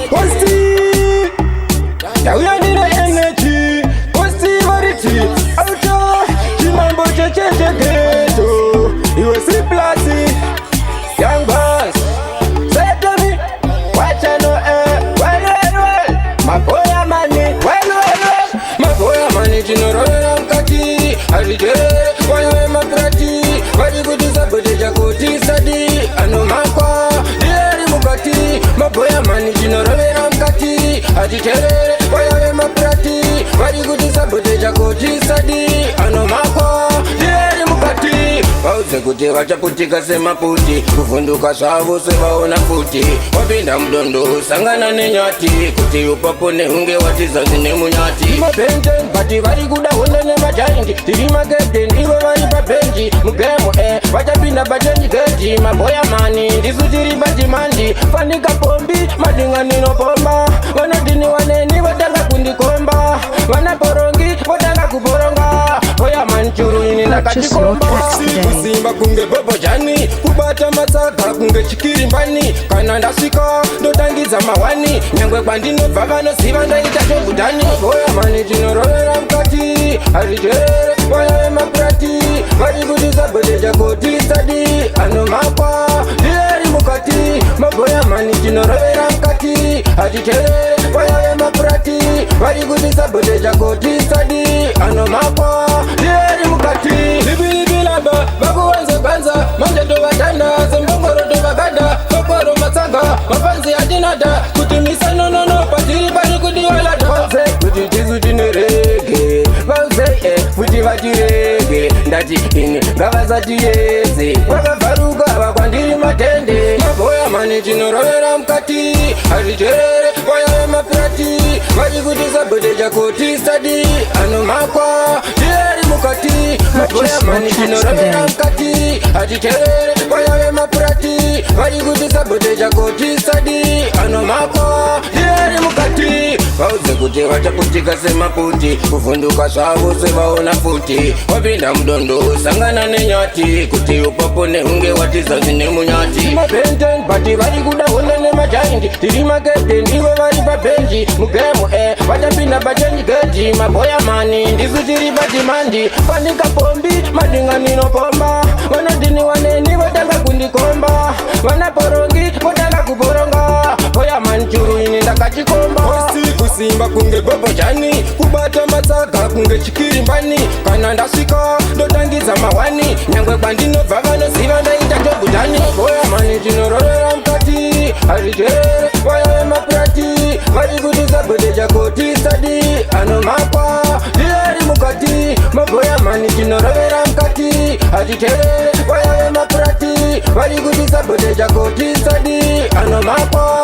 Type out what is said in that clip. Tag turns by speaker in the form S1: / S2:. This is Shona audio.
S1: Positive. Tauya nina energy. Positivity. Auto. Chimambo cheche geto. Iwe si plasi. Young boss. Say to me. Wacha no well. Maboya mani. Well. Maboya mani chinorora mkati. Arijere. Wayawe makrati. Varikutuza boteja koti sadi. Ano makwa. Dieri mukati. Maboya mani chinorovera mkati. Ajitere. Wayawe makrati. Varikutuza boteja koti sadi. Ano makwa. Dieri mukati. Pauze kuti vachaputika semaputi. Kuvunduka savo sevaona futi. Wapinda mdondo sangana nenyati. Kuti upapone hunge watiza zine munyati. Mapente mpati varikuda honda nemajaindi. Tiri magede ndivo vari pabenji. Mugemo vachapinda bajenji geji. Maboya mani ndisutiri bajimandi. Fanika pombi madinga ninopomba. Vanadini waneni vatanga kundikomba. Vanaporongi vatanga kuporonga. Boya mani churu ini ndakatikomba. Kusimba kunge bobo jani. Kubata masaka kunge chikirimbani. Kana ndasika ndotangiza mawani. Nyangwe kwandinobva vanosiva ndaita chogudani. Boya mani chinorovera mkati. Arijere wayawe makrati. Varikutiza boteja koti sadi. Ano makwa dieri mukati. Maboya mani chinorovera mkati. Ajitere wayawe makrati. Varikutiza boteja koti sadi. Ano makwa dieri mukati. Libilibilaba vakuwanza kwanza. Manje tovatanda sembongoro tovagada. Kokoro matsanga mapanzi adinada. Kutimisa nonono patiri pari kudiwalada. Panze kuti tisu tinerege. Panze futi vatirege. Ndati ini ngavasatiyeze. Vakavharuka vakwandiri matende. Maboya mani chinorovera mukati. Arijere wayawe makrati. Varikutiza boteja koti sadi. Ano makwa dieri mukati. Maboya mani chinorovera mukati. Arijere wayawe makrati. Varikutiza boteja koti sadi. Ano makwa dieri mukati. Pauze kuti vachaputika semaputi. Kuvunduka svavo sevaona futi. Wapinda mdondo sangana nenyati. Kuti upapone hunge watiza zine munyati. Mapenten pati varikuda honda nemajaindi. Tiri magede ndivo vari pabenji. Mugemo vachapinda bajenji geji. Maboya mani ndisutiri bajimandi. Fanika pombi madinga ninopomba. Vanadini waneni vatanga kundikomba. Vanaporongi vatanga kuporonga. Boya mani churu ini ndakachikomba. Kusimba kunge bobo jani. Kubata masaka kunge chikirimbani. Kana ndasika ndotangiza mawani. Nyangwe kwandinobva vanosiva ndaita chogudani. Boya mani chinorovera mukati. Arijere wayawe makrati. Varikutiza boteja koti sadi. Ano makwa dieri mukati. Maboya mani chinorovera mukati. Arijere wayawe makrati. Varikutiza boteja koti sadi. Ano makwa